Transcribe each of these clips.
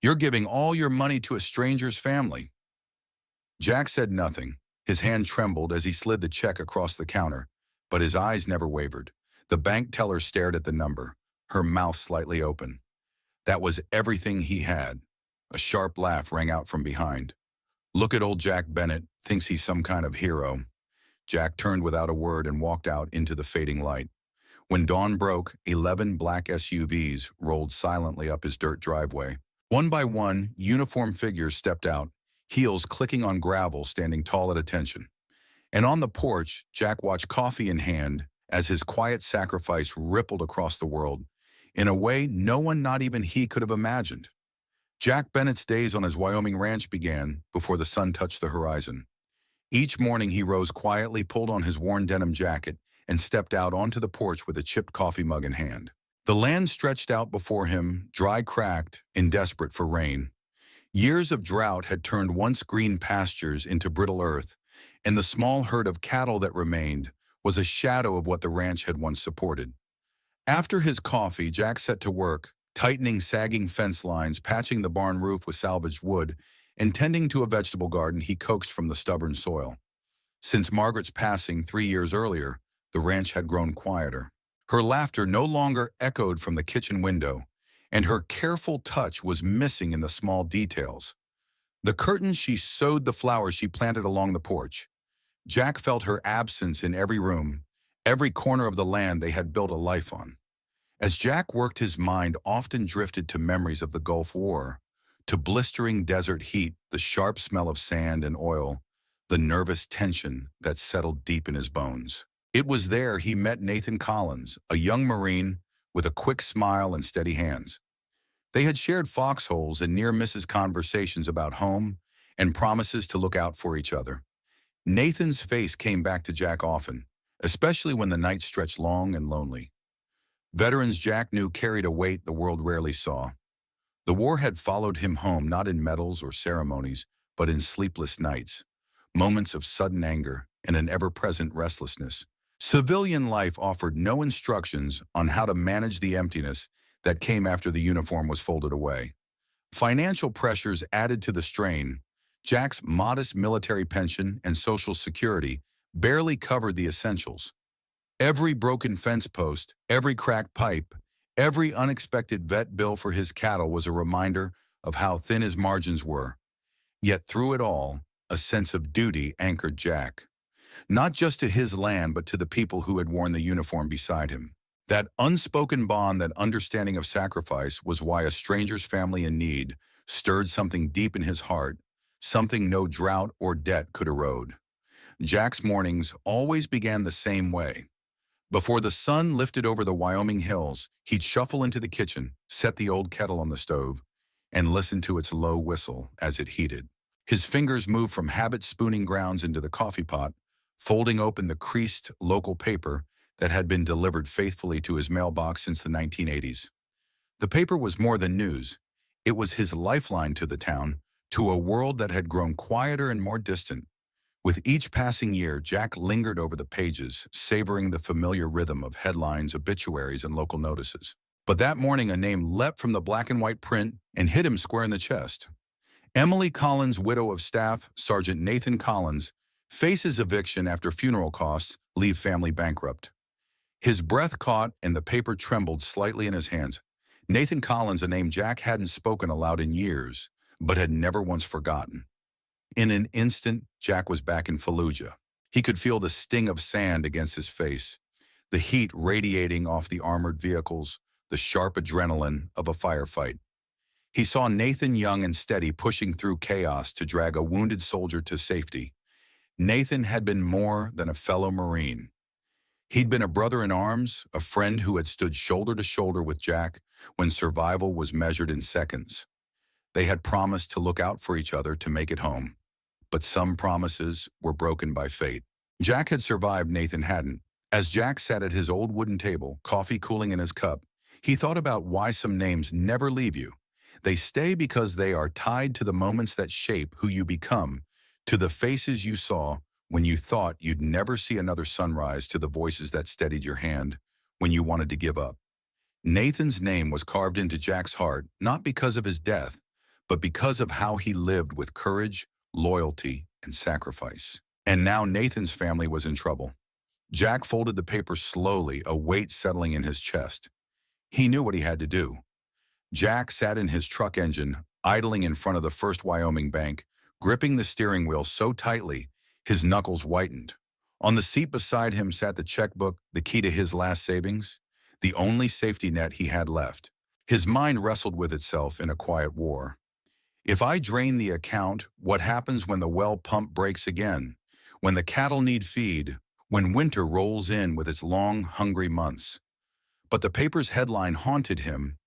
You're giving all your money to a stranger's family." Jack said nothing. His hand trembled as he slid the check across the counter, but his eyes never wavered. The bank teller stared at the number, her mouth slightly open. That was everything he had. A sharp laugh rang out from behind. "Look at old Jack Bennett, thinks he's some kind of hero." Jack turned without a word and walked out into the fading light. When dawn broke, 11 black SUVs rolled silently up his dirt driveway. One by one, uniformed figures stepped out, heels clicking on gravel, standing tall at attention. And on the porch, Jack watched, coffee in hand, as his quiet sacrifice rippled across the world, in a way no one, not even he, could have imagined. Jack Bennett's days on his Wyoming ranch began before the sun touched the horizon. Each morning he rose quietly, pulled on his worn denim jacket, and stepped out onto the porch with a chipped coffee mug in hand. The land stretched out before him, dry, cracked, and desperate for rain. Years of drought had turned once green pastures into brittle earth, and the small herd of cattle that remained was a shadow of what the ranch had once supported. After his coffee, Jack set to work, tightening sagging fence lines, patching the barn roof with salvaged wood, and tending to a vegetable garden he coaxed from the stubborn soil. Since Margaret's passing 3 years earlier, the ranch had grown quieter. Her laughter no longer echoed from the kitchen window, and her careful touch was missing in the small details. The curtains she sewed, the flowers she planted along the porch. Jack felt her absence in every room, every corner of the land they had built a life on. As Jack worked, his mind often drifted to memories of the Gulf War, to blistering desert heat, the sharp smell of sand and oil, the nervous tension that settled deep in his bones. It was there he met Nathan Collins, a young Marine with a quick smile and steady hands. They had shared foxholes and near-misses conversations about home and promises to look out for each other. Nathan's face came back to Jack often, especially when the night stretched long and lonely. Veterans Jack knew carried a weight the world rarely saw. The war had followed him home, not in medals or ceremonies, but in sleepless nights, moments of sudden anger, and an ever-present restlessness. Civilian life offered no instructions on how to manage the emptiness that came after the uniform was folded away. Financial pressures added to the strain. Jack's modest military pension and Social Security barely covered the essentials. Every broken fence post, every cracked pipe, every unexpected vet bill for his cattle was a reminder of how thin his margins were. Yet through it all, a sense of duty anchored Jack. Not just to his land, but to the people who had worn the uniform beside him. That unspoken bond, that understanding of sacrifice, was why a stranger's family in need stirred something deep in his heart, something no drought or debt could erode. Jack's mornings always began the same way. Before the sun lifted over the Wyoming hills, he'd shuffle into the kitchen, set the old kettle on the stove, and listen to its low whistle as it heated. His fingers moved from habit spooning grounds into the coffee pot, folding open the creased local paper that had been delivered faithfully to his mailbox since the 1980s. The paper was more than news. It was his lifeline to the town, to a world that had grown quieter and more distant. With each passing year, Jack lingered over the pages, savoring the familiar rhythm of headlines, obituaries, and local notices. But that morning, a name leapt from the black and white print and hit him square in the chest. Emily Collins, widow of Staff Sergeant Nathan Collins, faces eviction after funeral costs leave family bankrupt. His breath caught and the paper trembled slightly in his hands. Nathan Collins, a name Jack hadn't spoken aloud in years, but had never once forgotten. In an instant, Jack was back in Fallujah. He could feel the sting of sand against his face, the heat radiating off the armored vehicles, the sharp adrenaline of a firefight. He saw Nathan, young and steady, pushing through chaos to drag a wounded soldier to safety. Nathan had been more than a fellow Marine. He'd been a brother in arms, a friend who had stood shoulder to shoulder with Jack when survival was measured in seconds. They had promised to look out for each other to make it home. But some promises were broken by fate. Jack had survived, Nathan hadn't. As Jack sat at his old wooden table, coffee cooling in his cup, he thought about why some names never leave you. They stay because they are tied to the moments that shape who you become, to the faces you saw when you thought you'd never see another sunrise, to the voices that steadied your hand when you wanted to give up. Nathan's name was carved into Jack's heart, not because of his death, but because of how he lived with courage, loyalty, and sacrifice. And now Nathan's family was in trouble. Jack folded the paper slowly, a weight settling in his chest. He knew what he had to do. Jack sat in his truck engine, idling in front of the First Wyoming Bank, gripping the steering wheel so tightly his knuckles whitened. On the seat beside him sat the checkbook, the key to his last savings, the only safety net he had left. His mind wrestled with itself in a quiet war. If I drain the account, what happens when the well pump breaks again? When the cattle need feed? When winter rolls in with its long, hungry months? But the paper's headline haunted him.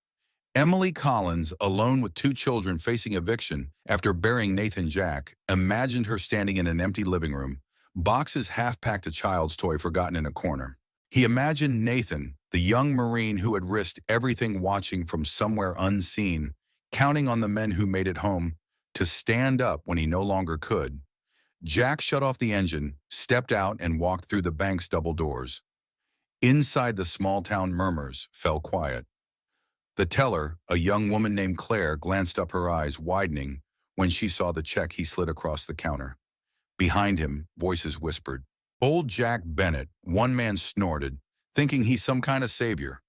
Emily Collins, alone with 2 children facing eviction after burying Nathan Jack, imagined her standing in an empty living room, boxes half-packed a child's toy forgotten in a corner. He imagined Nathan, the young Marine who had risked everything watching from somewhere unseen, counting on the men who made it home to stand up when he no longer could. Jack shut off the engine, stepped out, and walked through the bank's double doors. Inside, the small-town murmurs fell quiet. The teller, a young woman named Claire, glanced up, her eyes widening when she saw the check he slid across the counter. Behind him, voices whispered. Old Jack Bennett, one man snorted, thinking he's some kind of savior.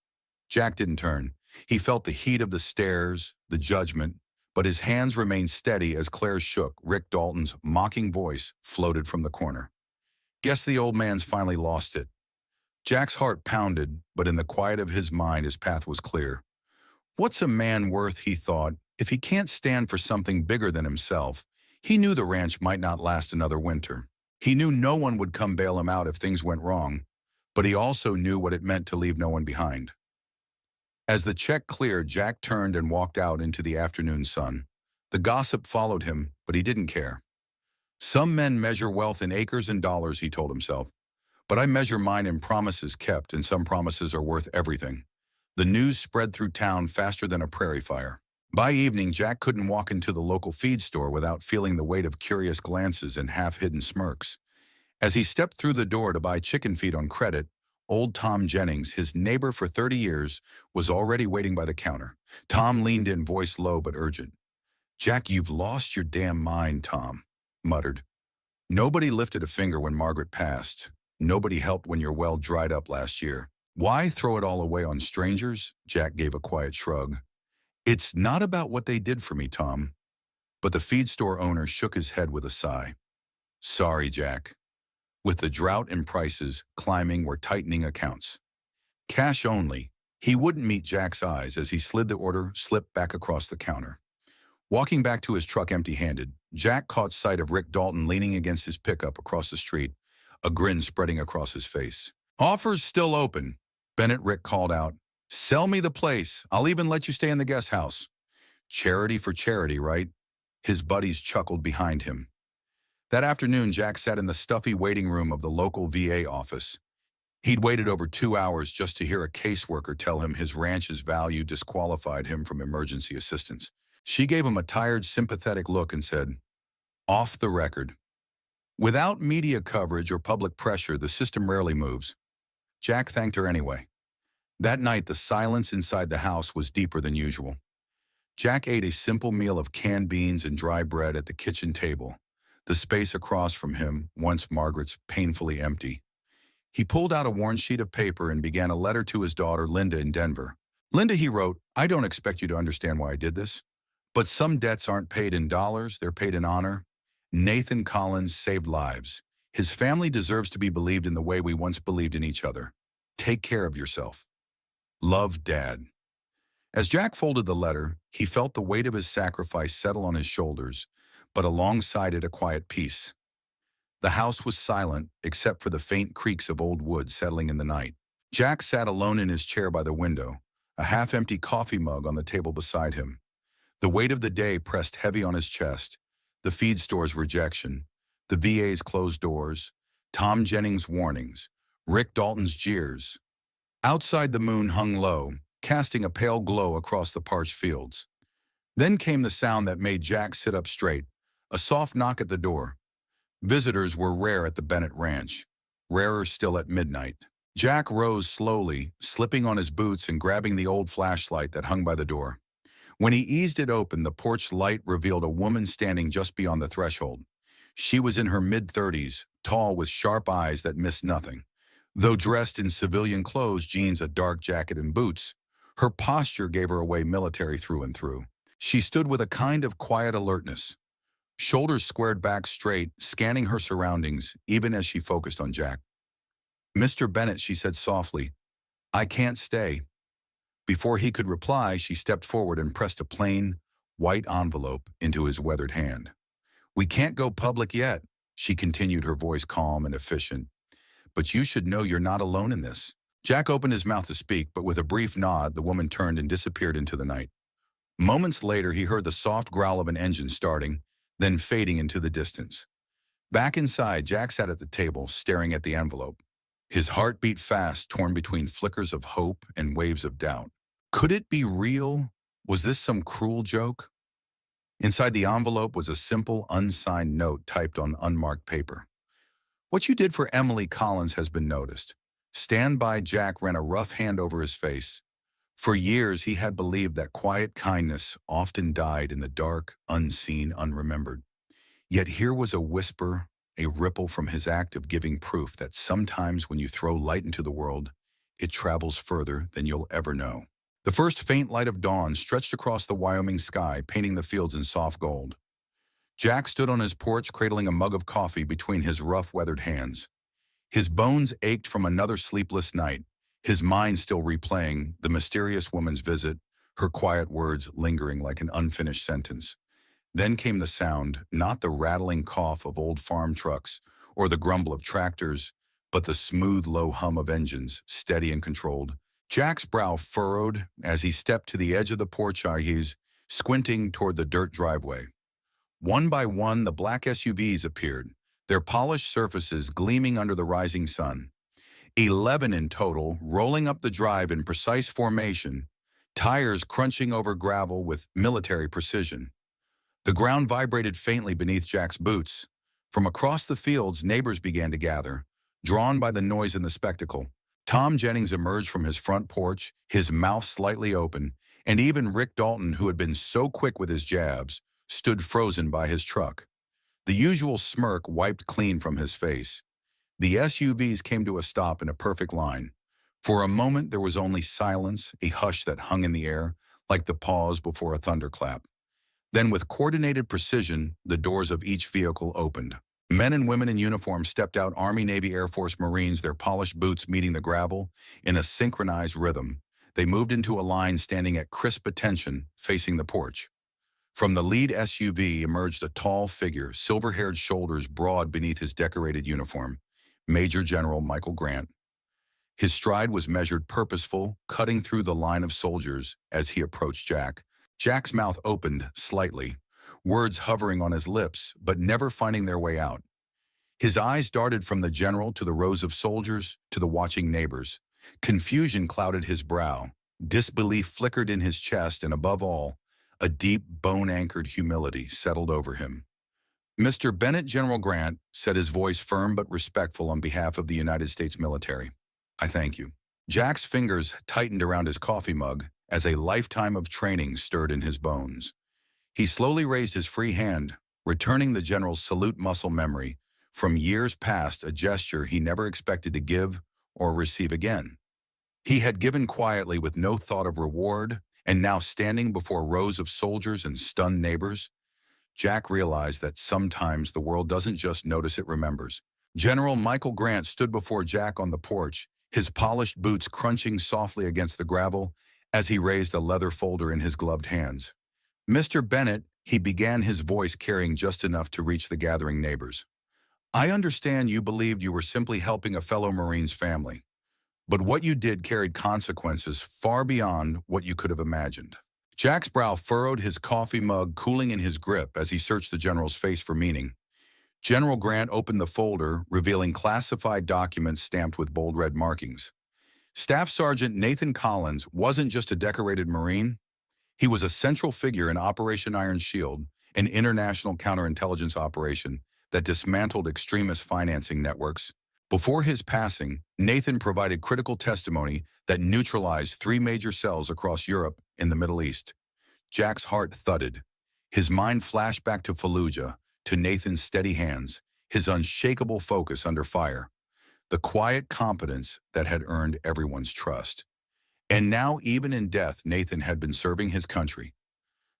Jack didn't turn. He felt the heat of the stares, the judgment, but his hands remained steady as Claire shook. Rick Dalton's mocking voice floated from the corner. Guess the old man's finally lost it. Jack's heart pounded, but in the quiet of his mind, his path was clear. What's a man worth, he thought, if he can't stand for something bigger than himself? He knew the ranch might not last another winter. He knew no one would come bail him out if things went wrong, but he also knew what it meant to leave no one behind. As the check cleared, Jack turned and walked out into the afternoon sun. The gossip followed him, but he didn't care. Some men measure wealth in acres and dollars, he told himself, but I measure mine in promises kept, and some promises are worth everything. The news spread through town faster than a prairie fire. By evening, Jack couldn't walk into the local feed store without feeling the weight of curious glances and half-hidden smirks. As he stepped through the door to buy chicken feed on credit, old Tom Jennings, his neighbor for 30 years, was already waiting by the counter. Tom leaned in, voice low but urgent. Jack, you've lost your damn mind, Tom muttered. Nobody lifted a finger when Margaret passed. Nobody helped when your well dried up last year. Why throw it all away on strangers? Jack gave a quiet shrug. It's not about what they did for me, Tom. But the feed store owner shook his head with a sigh. Sorry, Jack. With the drought and prices climbing, we're tightening accounts. Cash only. He wouldn't meet Jack's eyes as he slid the order, slipped back across the counter. Walking back to his truck empty-handed, Jack caught sight of Rick Dalton leaning against his pickup across the street, a grin spreading across his face. Offers still open, Bennett, Rick called out. Sell me the place. I'll even let you stay in the guest house. Charity for charity, right? His buddies chuckled behind him. That afternoon, Jack sat in the stuffy waiting room of the local VA office. He'd waited over 2 hours just to hear a caseworker tell him his ranch's value disqualified him from emergency assistance. She gave him a tired, sympathetic look and said, Off the record. Without media coverage or public pressure, the system rarely moves. Jack thanked her anyway. That night, the silence inside the house was deeper than usual. Jack ate a simple meal of canned beans and dry bread at the kitchen table, the space across from him, once Margaret's, painfully empty. He pulled out a worn sheet of paper and began a letter to his daughter, Linda, in Denver. Linda, he wrote, I don't expect you to understand why I did this, but some debts aren't paid in dollars, they're paid in honor. Nathan Collins saved lives. His family deserves to be believed in the way we once believed in each other. Take care of yourself. Love, Dad. As Jack folded the letter, he felt the weight of his sacrifice settle on his shoulders, but alongside it a quiet peace. The house was silent, except for the faint creaks of old wood settling in the night. Jack sat alone in his chair by the window, a half-empty coffee mug on the table beside him. The weight of the day pressed heavy on his chest, the feed store's rejection, the VA's closed doors, Tom Jennings' warnings, Rick Dalton's jeers. Outside, the moon hung low, casting a pale glow across the parched fields. Then came the sound that made Jack sit up straight, a soft knock at the door. Visitors were rare at the Bennett Ranch, rarer still at midnight. Jack rose slowly, slipping on his boots and grabbing the old flashlight that hung by the door. When he eased it open, the porch light revealed a woman standing just beyond the threshold. She was in her mid-30s, tall with sharp eyes that missed nothing. Though dressed in civilian clothes, jeans, a dark jacket, and boots, her posture gave her away military through and through. She stood with a kind of quiet alertness, shoulders squared back straight, scanning her surroundings, even as she focused on Jack. "Mr. Bennett," she said softly, "I can't stay." Before he could reply, she stepped forward and pressed a plain, white envelope into his weathered hand. "We can't go public yet," she continued, her voice calm and efficient. "But you should know you're not alone in this." Jack opened his mouth to speak, but with a brief nod, the woman turned and disappeared into the night. Moments later, he heard the soft growl of an engine starting, then fading into the distance. Back inside, Jack sat at the table, staring at the envelope. His heart beat fast, torn between flickers of hope and waves of doubt. Could it be real? Was this some cruel joke? Inside the envelope was a simple, unsigned note typed on unmarked paper. "What you did for Emily Collins has been noticed." Stand by. Jack ran a rough hand over his face. For years, he had believed that quiet kindness often died in the dark, unseen, unremembered. Yet here was a whisper, a ripple from his act of giving, proof that sometimes when you throw light into the world, it travels further than you'll ever know. The first faint light of dawn stretched across the Wyoming sky, painting the fields in soft gold. Jack stood on his porch, cradling a mug of coffee between his rough, weathered hands. His bones ached from another sleepless night, his mind still replaying the mysterious woman's visit, her quiet words lingering like an unfinished sentence. Then came the sound, not the rattling cough of old farm trucks or the grumble of tractors, but the smooth, low hum of engines, steady and controlled. Jack's brow furrowed as he stepped to the edge of the porch, eyes squinting toward the dirt driveway. One by one, the black SUVs appeared, their polished surfaces gleaming under the rising sun. 11 in total, rolling up the drive in precise formation, tires crunching over gravel with military precision. The ground vibrated faintly beneath Jack's boots. From across the fields, neighbors began to gather, drawn by the noise and the spectacle. Tom Jennings emerged from his front porch, his mouth slightly open, and even Rick Dalton, who had been so quick with his jabs, stood frozen by his truck. The usual smirk wiped clean from his face. The SUVs came to a stop in a perfect line. For a moment, there was only silence, a hush that hung in the air, like the pause before a thunderclap. Then, with coordinated precision, the doors of each vehicle opened. Men and women in uniform stepped out, Army, Navy, Air Force, Marines, their polished boots meeting the gravel in a synchronized rhythm. They moved into a line, standing at crisp attention, facing the porch. From the lead SUV emerged a tall figure, silver-haired, shoulders broad beneath his decorated uniform, Major General Michael Grant. His stride was measured, purposeful, cutting through the line of soldiers as he approached Jack. Jack's mouth opened slightly, words hovering on his lips, but never finding their way out. His eyes darted from the general to the rows of soldiers to the watching neighbors. Confusion clouded his brow. Disbelief flickered in his chest, and above all, a deep, bone-anchored humility settled over him. "Mr. Bennett, General Grant," said his voice firm but respectful on behalf of the United States military, "I thank you." Jack's fingers tightened around his coffee mug as a lifetime of training stirred in his bones. He slowly raised his free hand, returning the general's salute, muscle memory from years past, a gesture he never expected to give or receive again. He had given quietly with no thought of reward, and now standing before rows of soldiers and stunned neighbors, Jack realized that sometimes the world doesn't just notice, it remembers. General Michael Grant stood before Jack on the porch, his polished boots crunching softly against the gravel as he raised a leather folder in his gloved hands. "Mr. Bennett," he began, his voice carrying just enough to reach the gathering neighbors. "I understand you believed you were simply helping a fellow Marine's family, but what you did carried consequences far beyond what you could have imagined." Jack's brow furrowed, his coffee mug cooling in his grip as he searched the general's face for meaning. General Grant opened the folder, revealing classified documents stamped with bold red markings. Staff Sergeant Nathan Collins wasn't just a decorated Marine. He was a central figure in Operation Iron Shield, an international counterintelligence operation that dismantled extremist financing networks. Before his passing, Nathan provided critical testimony that neutralized 3 major cells across Europe and the Middle East. Jack's heart thudded. His mind flashed back to Fallujah, to Nathan's steady hands, his unshakable focus under fire, the quiet competence that had earned everyone's trust. And now, even in death, Nathan had been serving his country.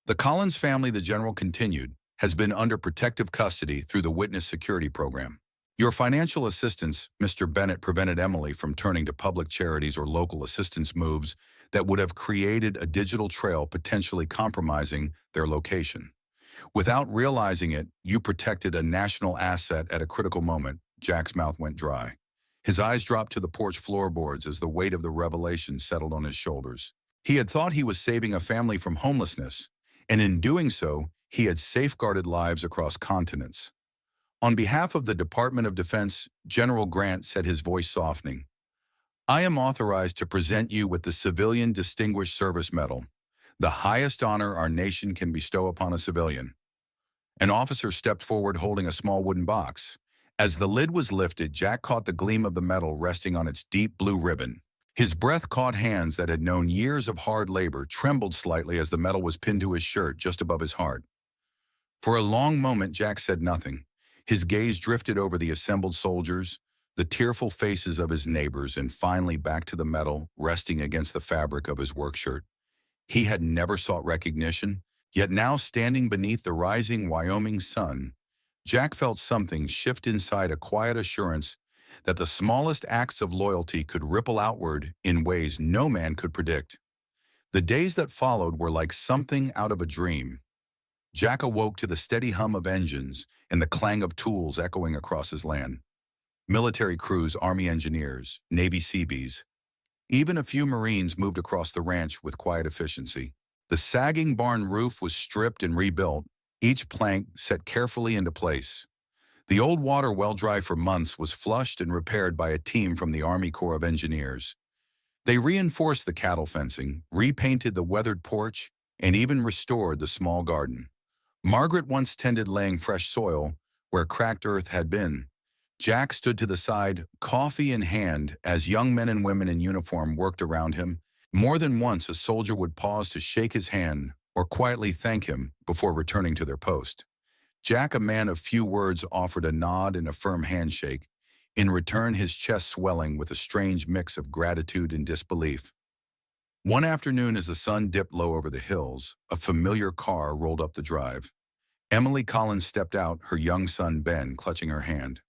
The Collins family, the general continued, has been under protective custody through the Witness Security Program. Your financial assistance, Mr. Bennett, prevented Emily from turning to public charities or local assistance moves that would have created a digital trail potentially compromising their location. Without realizing it, you protected a national asset at a critical moment. Jack's mouth went dry. His eyes dropped to the porch floorboards as the weight of the revelation settled on his shoulders. He had thought he was saving a family from homelessness, and in doing so, he had safeguarded lives across continents. On behalf of the Department of Defense, General Grant said, his voice softening, "I am authorized to present you with the Civilian Distinguished Service Medal, the highest honor our nation can bestow upon a civilian." An officer stepped forward holding a small wooden box. As the lid was lifted, Jack caught the gleam of the medal resting on its deep blue ribbon. His breath-caught hands that had known years of hard labor trembled slightly as the medal was pinned to his shirt just above his heart. For a long moment, Jack said nothing. His gaze drifted over the assembled soldiers, the tearful faces of his neighbors, and finally back to the medal resting against the fabric of his work shirt. He had never sought recognition, yet now standing beneath the rising Wyoming sun, Jack felt something shift inside, a quiet assurance that the smallest acts of loyalty could ripple outward in ways no man could predict. The days that followed were like something out of a dream. Jack awoke to the steady hum of engines and the clang of tools echoing across his land. Military crews, Army engineers, Navy Seabees, even a few Marines moved across the ranch with quiet efficiency. The sagging barn roof was stripped and rebuilt, each plank set carefully into place. The old water, well dry for months, was flushed and repaired by a team from the Army Corps of Engineers. They reinforced the cattle fencing, repainted the weathered porch, and even restored the small garden. Margaret once tended laying fresh soil where cracked earth had been. Jack stood to the side, coffee in hand, as young men and women in uniform worked around him. More than once, a soldier would pause to shake his hand or quietly thank him before returning to their post. Jack, a man of few words, offered a nod and a firm handshake, in return his chest swelling with a strange mix of gratitude and disbelief. One afternoon, as the sun dipped low over the hills, a familiar car rolled up the drive. Emily Collins stepped out, her young son Ben clutching her hand.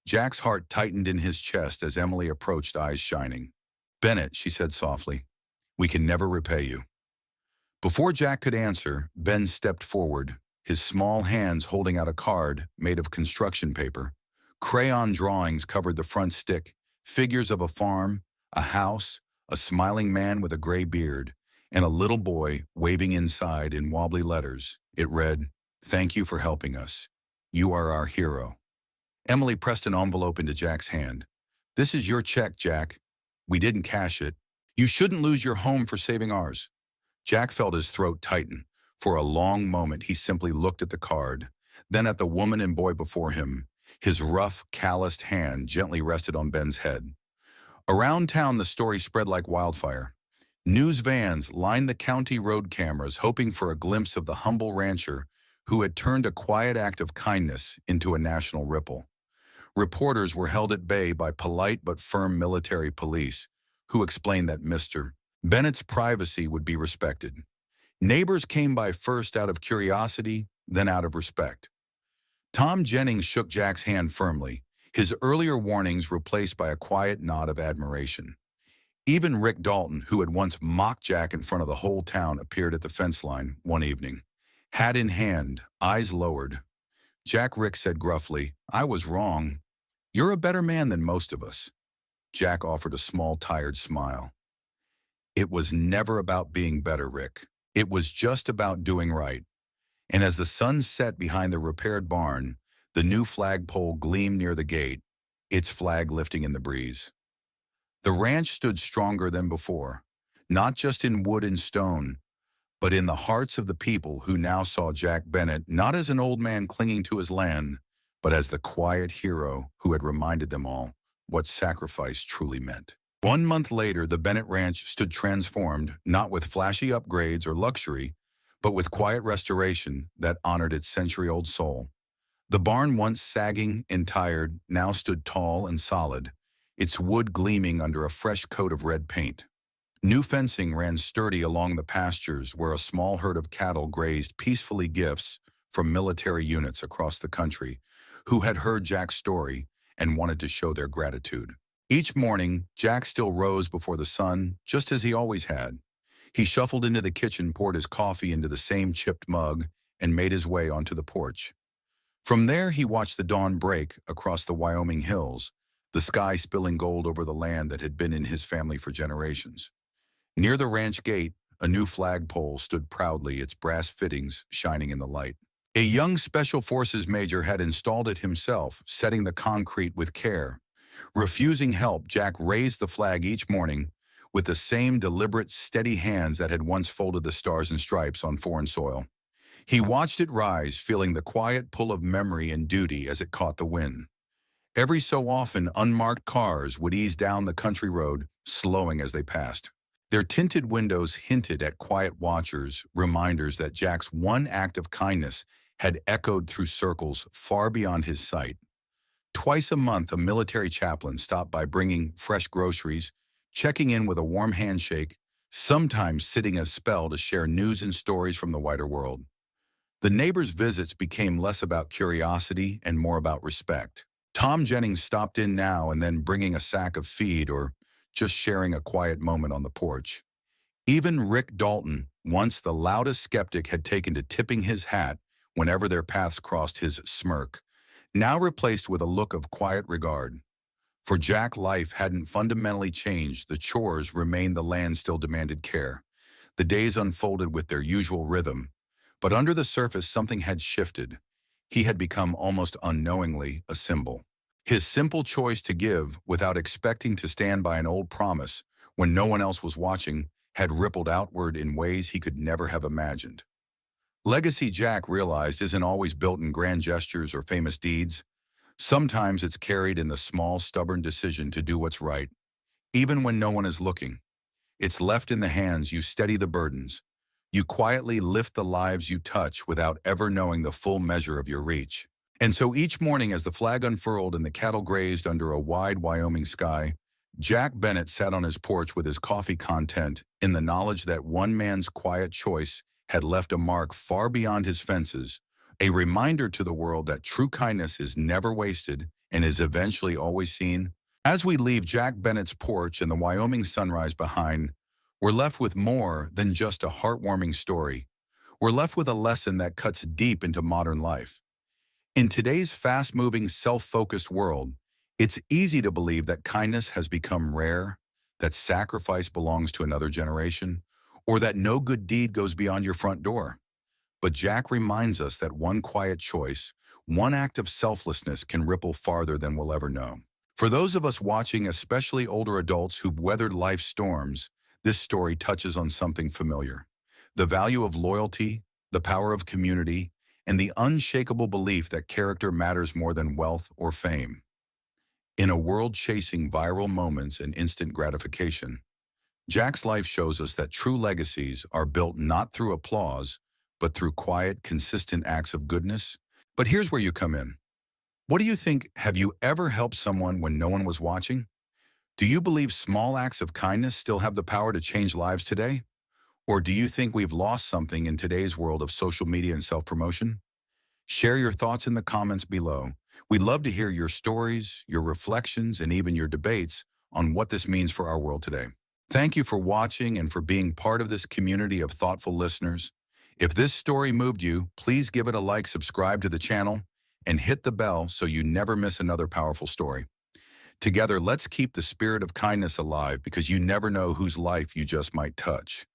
Jack's heart tightened in his chest as Emily approached, eyes shining. "Bennett," she said softly, "we can never repay you." Before Jack could answer, Ben stepped forward, his small hands holding out a card made of construction paper. Crayon drawings covered the front stick, figures of a farm, a house, a smiling man with a gray beard, and a little boy waving inside in wobbly letters. It read, "Thank you for helping us. You are our hero." Emily pressed an envelope into Jack's hand. "This is your check, Jack. We didn't cash it. You shouldn't lose your home for saving ours." Jack felt his throat tighten. For a long moment, he simply looked at the card, then at the woman and boy before him. His rough, calloused hand gently rested on Ben's head. Around town, the story spread like wildfire. News vans lined the county road cameras, hoping for a glimpse of the humble rancher who had turned a quiet act of kindness into a national ripple. Reporters were held at bay by polite but firm military police, who explained that Mr. Bennett's privacy would be respected. Neighbors came by first out of curiosity, then out of respect. Tom Jennings shook Jack's hand firmly, his earlier warnings replaced by a quiet nod of admiration. Even Rick Dalton, who had once mocked Jack in front of the whole town, appeared at the fence line one evening. Hat in hand, eyes lowered. "Jack," Rick said gruffly, "I was wrong. You're a better man than most of us." Jack offered a small, tired smile. "It was never about being better, Rick. It was just about doing right." And as the sun set behind the repaired barn, the new flagpole gleamed near the gate, its flag lifting in the breeze. The ranch stood stronger than before, not just in wood and stone, but in the hearts of the people who now saw Jack Bennett not as an old man clinging to his land, but as the quiet hero who had reminded them all what sacrifice truly meant. 1 month later, the Bennett Ranch stood transformed, not with flashy upgrades or luxury, but with quiet restoration that honored its century-old soul. The barn, once sagging and tired, now stood tall and solid, its wood gleaming under a fresh coat of red paint. New fencing ran sturdy along the pastures where a small herd of cattle grazed peacefully, gifts from military units across the country who had heard Jack's story and wanted to show their gratitude. Each morning, Jack still rose before the sun, just as he always had. He shuffled into the kitchen, poured his coffee into the same chipped mug, and made his way onto the porch. From there, he watched the dawn break across the Wyoming hills, the sky spilling gold over the land that had been in his family for generations. Near the ranch gate, a new flagpole stood proudly, its brass fittings shining in the light. A young Special Forces major had installed it himself, setting the concrete with care. Refusing help, Jack raised the flag each morning with the same deliberate, steady hands that had once folded the stars and stripes on foreign soil. He watched it rise, feeling the quiet pull of memory and duty as it caught the wind. Every so often, unmarked cars would ease down the country road, slowing as they passed. Their tinted windows hinted at quiet watchers, reminders that Jack's one act of kindness had echoed through circles far beyond his sight. Twice a month, a military chaplain stopped by, bringing fresh groceries, checking in with a warm handshake, sometimes sitting a spell to share news and stories from the wider world. The neighbors' visits became less about curiosity and more about respect. Tom Jennings stopped in now and then, bringing a sack of feed or just sharing a quiet moment on the porch. Even Rick Dalton, once the loudest skeptic, had taken to tipping his hat whenever their paths crossed, his smirk now replaced with a look of quiet regard. For Jack, life hadn't fundamentally changed. The chores remained, the land still demanded care. The days unfolded with their usual rhythm. But under the surface, something had shifted. He had become, almost unknowingly, a symbol. His simple choice to give, without expecting to stand by an old promise when no one else was watching, had rippled outward in ways he could never have imagined. Legacy, Jack realized, isn't always built in grand gestures or famous deeds. Sometimes it's carried in the small, stubborn decision to do what's right, even when no one is looking. It's left in the hands you steady the burdens. You quietly lift the lives you touch without ever knowing the full measure of your reach. And so each morning, as the flag unfurled and the cattle grazed under a wide Wyoming sky, Jack Bennett sat on his porch with his coffee, content in the knowledge that one man's quiet choice had left a mark far beyond his fences, a reminder to the world that true kindness is never wasted and is eventually always seen. As we leave Jack Bennett's porch and the Wyoming sunrise behind, we're left with more than just a heartwarming story. We're left with a lesson that cuts deep into modern life. In today's fast-moving, self-focused world, it's easy to believe that kindness has become rare, that sacrifice belongs to another generation, or that no good deed goes beyond your front door. But Jack reminds us that one quiet choice, one act of selflessness can ripple farther than we'll ever know. For those of us watching, especially older adults who've weathered life's storms, this story touches on something familiar: the value of loyalty, the power of community, and the unshakable belief that character matters more than wealth or fame. In a world chasing viral moments and instant gratification, Jack's life shows us that true legacies are built not through applause, but through quiet, consistent acts of goodness. But here's where you come in. What do you think? Have you ever helped someone when no one was watching? Do you believe small acts of kindness still have the power to change lives today? Or do you think we've lost something in today's world of social media and self-promotion? Share your thoughts in the comments below. We'd love to hear your stories, your reflections, and even your debates on what this means for our world today. Thank you for watching and for being part of this community of thoughtful listeners. If this story moved you, please give it a like, subscribe to the channel, and hit the bell so you never miss another powerful story. Together, let's keep the spirit of kindness alive, because you never know whose life you just might touch.